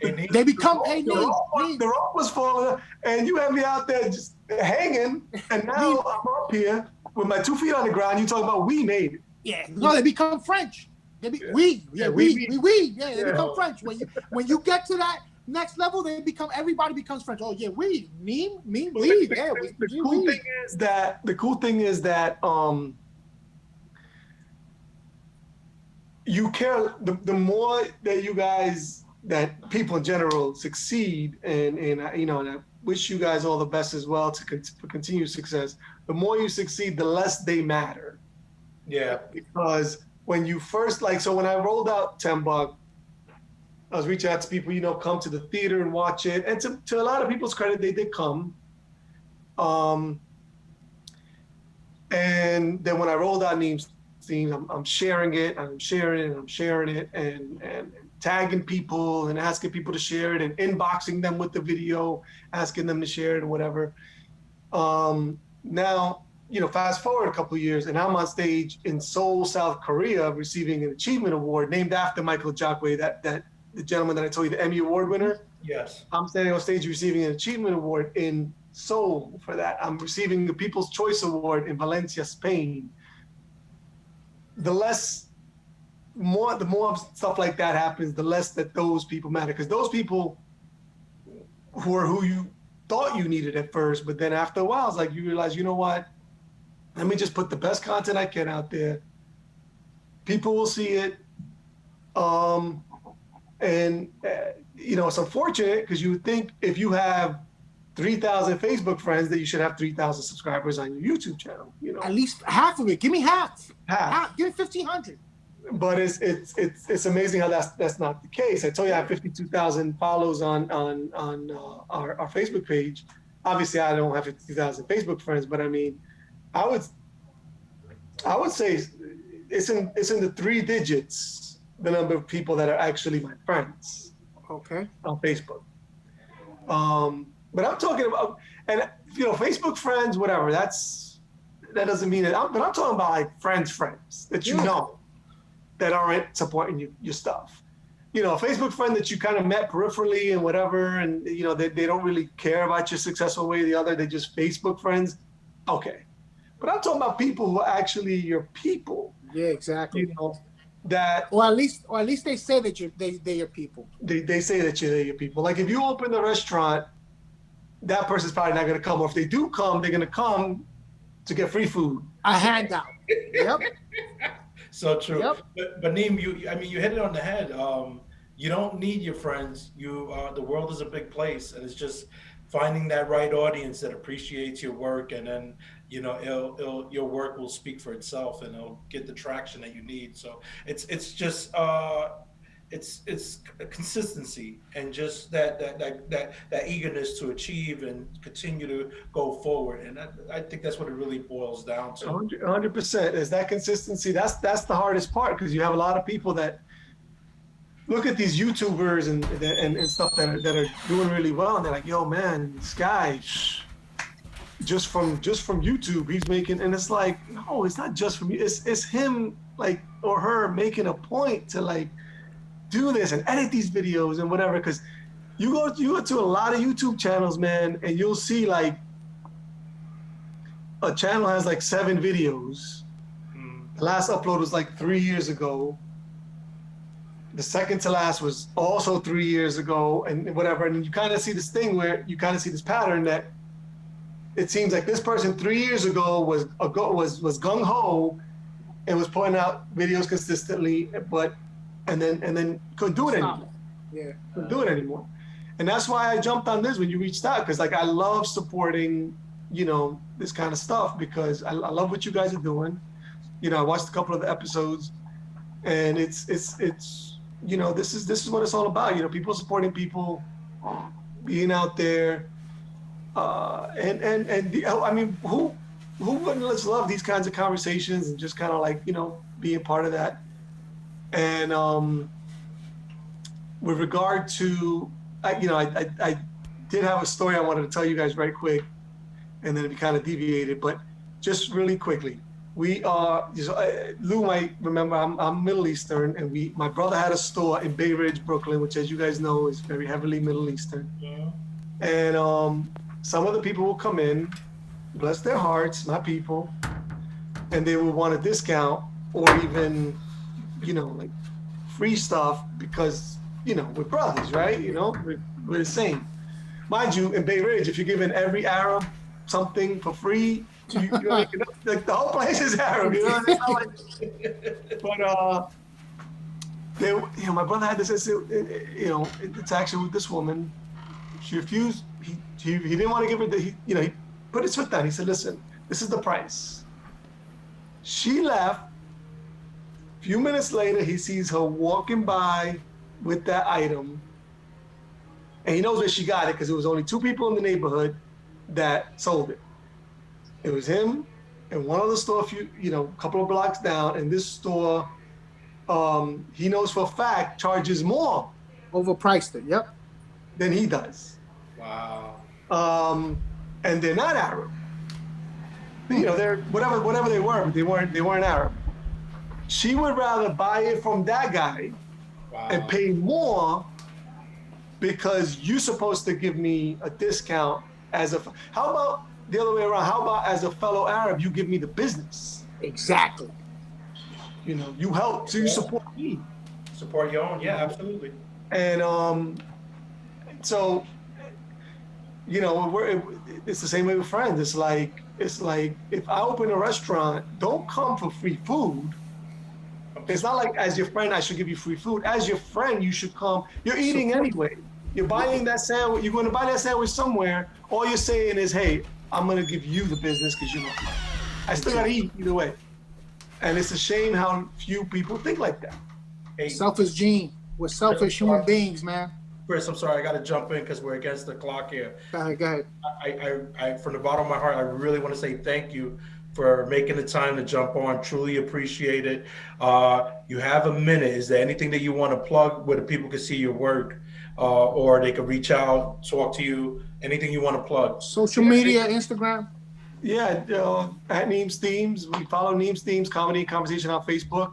they become the rope was falling, and you had me out there just hanging, and now I'm up here with my 2 feet on the ground. You talk about we made it. Yeah, no, they become French. They become French. When you get to that next level, everybody becomes French. Oh yeah, we. The cool thing is that you care. The more that you guys that people in general succeed, and you know, and I wish you guys all the best as well for continued success. The more you succeed, the less they matter. Yeah. Because when you first so when I rolled out $10, I was reaching out to people, you know, come to the theater and watch it, and to a lot of people's credit, they did come. And then when I rolled out Neem's theme, I'm sharing it, and I'm sharing it, and I'm sharing it, and tagging people and asking people to share it and inboxing them with the video, asking them to share it or whatever. Now, you know, fast forward a couple of years, and I'm on stage in Seoul, South Korea, receiving an achievement award named after Michael Jacque, that the gentleman that I told you, the Emmy Award winner. Yes. I'm standing on stage receiving an achievement award in Seoul for that. I'm receiving the People's Choice Award in Valencia, Spain. The more stuff like that happens, the less that those people matter, because those people who you thought you needed at first, but then after a while, it's like you realize, you know what? Let me just put the best content I can out there. People will see it. You know, it's unfortunate because you would think if you have 3,000 Facebook friends that you should have 3,000 subscribers on your YouTube channel. You know, at least half of it. Give me half. Give me 1,500. But it's amazing how that's not the case. I told you I have 52,000 follows on our Facebook page. Obviously, I don't have 52,000 Facebook friends, but I mean, I would say it's in the 3 digits, the number of people that are actually my friends. Okay. On Facebook. But I'm talking about, and you know, Facebook friends, whatever. That doesn't mean it. But I'm talking about like friends that you know that aren't supporting your stuff. You know, a Facebook friend that you kind of met peripherally and whatever, and you know they don't really care about your success one way or the other. They're just Facebook friends. Okay, but I'm talking about people who are actually your people. Yeah, exactly. You know, that or at least they say that they're your people. They say that they're your people. Like if you open the restaurant, that person's probably not going to come. Or if they do come, they're going to come to get free food. A handout. Yep. So true. Yep. But Neem, you hit it on the head. You don't need your friends. The world is a big place, and it's just finding that right audience that appreciates your work, and then you know your work will speak for itself, and it'll get the traction that you need. So it's just it's a consistency and just that eagerness to achieve and continue to go forward, and I think that's what it really boils down to. 100% is that consistency. That's the hardest part, because you have a lot of people that look at these YouTubers and stuff that are doing really well, and they're like, yo man, this guy just from YouTube he's making, and it's like, no, it's not just from you, it's him, like, or her making a point to like do this and edit these videos and whatever. Because you go to a lot of YouTube channels, man, and you'll see like a channel has like 7 videos. The last upload was like 3 years ago. The second to last was also 3 years ago, and whatever. And you kind of see this thing where you kind of see this pattern that it seems like this person 3 years ago was gung ho and was putting out videos consistently, and then couldn't do it anymore. Yeah, couldn't do it anymore. And that's why I jumped on this when you reached out, because like I love supporting, you know, this kind of stuff, because I love what you guys are doing. You know, I watched a couple of the episodes, and it's you know, this is what it's all about. You know, people supporting people, being out there, I mean, who wouldn't just love these kinds of conversations and just kind of like, you know, being part of that. And with regard to, you know, I did have a story I wanted to tell you guys right quick, and then it kind of deviated, but just really quickly. We are, Lou might remember, I'm Middle Eastern, and my brother had a store in Bay Ridge, Brooklyn, which, as you guys know, is very heavily Middle Eastern. Yeah. And some of the people will come in, bless their hearts, my people, and they will want a discount or even, you know, like free stuff because, you know, we're brothers, right? You know, we're the same. Mind you, in Bay Ridge, if you're giving every Arab something for free, you're like, the whole place is Arab, you know? But my brother had this, interaction with this woman. She refused. He didn't want to give her he put his foot down. He said, listen, this is the price. She left. A few minutes later, he sees her walking by with that item. And he knows where she got it because there was only 2 people in the neighborhood that sold it. It was him and one other store a couple of blocks down. And this store, he knows for a fact, charges more. Overpriced it, yep. Than he does. Wow. And they're not Arab. They're whatever they were, but they weren't Arab. She would rather buy it from that guy and pay more because you're supposed to give me a discount how about the other way around? How about as a fellow Arab, you give me the business? Exactly. You help, so you support me. Support your own, yeah, absolutely. And so, it's the same way with friends. It's like if I open a restaurant, don't come for free food. It's not like as your friend I should give you free food. As your friend, you should come. You're eating anyway. You're buying that sandwich. You're going to buy that sandwich somewhere. All you're saying is, hey, I'm going to give you the business because I still got to eat either way. And it's a shame how few people think like that. Hey, selfish gene. We're selfish human beings, man. Chris, I'm sorry, I got to jump in because we're against the clock here. Go ahead. I, from the bottom of my heart, I really want to say thank you for making the time to jump on. Truly appreciate it. You have a minute. Is there anything that you want to plug where the people can see your work, or they can reach out, talk to you? Anything you want to plug? Social media, Instagram. Yeah, at Neem's Themes. We follow Neem's Themes Comedy Conversation on Facebook.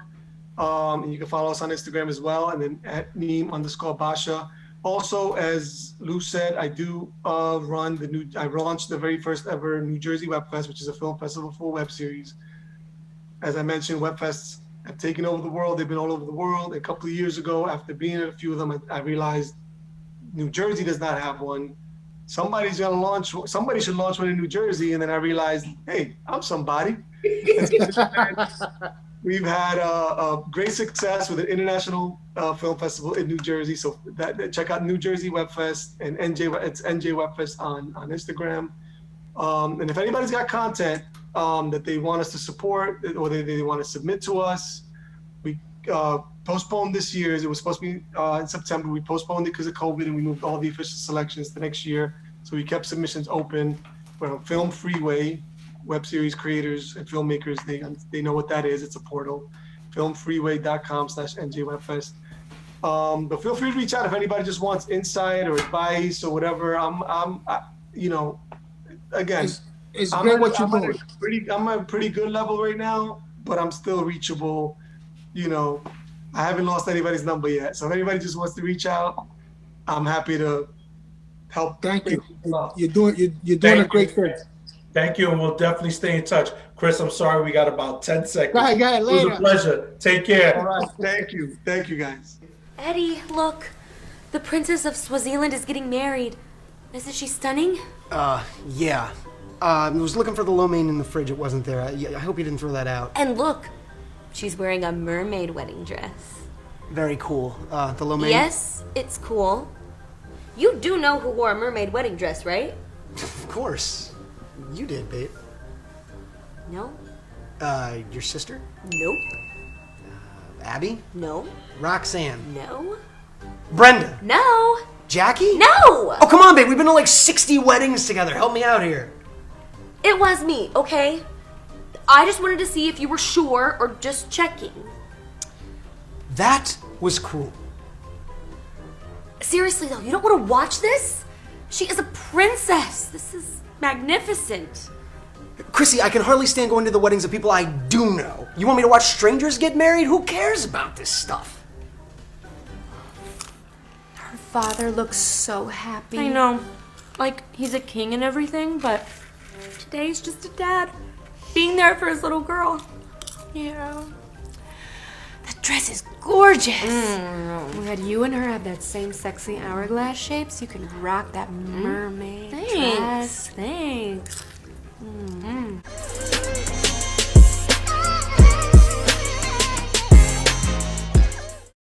And you can follow us on Instagram as well, and then at Neem_Basha. Also, as Lou said, I do I launched the very first ever New Jersey Web Fest, which is a film festival for web series. As I mentioned, Web Fests have taken over the world. They've been all over the world. A couple of years ago, after being at a few of them, I realized New Jersey does not have one. Somebody should launch one in New Jersey, and then I realized, hey, I'm somebody. We've had a great success with an international film festival in New Jersey. So check out New Jersey Web Fest and it's NJ Web Fest on Instagram. And if anybody's got content that they want us to support or they want to submit to us, we postponed this year. It was supposed to be in September. We postponed it because of COVID, and we moved all the official selections to next year. So we kept submissions open. We're on Film Freeway. Web series creators and filmmakers, they know what that is. It's a portal, filmfreeway.com/NJWebFest. But feel free to reach out if anybody just wants insight or advice or whatever. Again, it's great what you're doing. I'm at a pretty good level right now, but I'm still reachable. I haven't lost anybody's number yet. So if anybody just wants to reach out, I'm happy to help. Thank you. You're doing a great thing. Thank you, and we'll definitely stay in touch. Chris, I'm sorry we got about 10 seconds. Go ahead, later. It was a pleasure. Take care. All right, thank you. Thank you, guys. Eddie, look. The Princess of Swaziland is getting married. Isn't she stunning? Yeah. I was looking for the lo mein in the fridge. It wasn't there. I hope you didn't throw that out. And look, she's wearing a mermaid wedding dress. Very cool. The lo mein? Yes, it's cool. You do know who wore a mermaid wedding dress, right? Of course. You did, babe. No. Your sister? Nope. Abby? No. Roxanne? No. Brenda? No. Jackie? No! Oh, come on, babe. We've been to like 60 weddings together. Help me out here. It was me, okay? I just wanted to see if you were sure or just checking. That was cruel. Seriously, though, you don't want to watch this? She is a princess. This is magnificent. Chrissy, I can hardly stand going to the weddings of people I do know. You want me to watch strangers get married? Who cares about this stuff? Her father looks so happy. I know. Like, he's a king and everything, but today he's just a dad. Being there for his little girl. Yeah. That dress is gorgeous. I'm glad you and her have that same sexy hourglass shape so you can rock that mermaid dress. Thanks.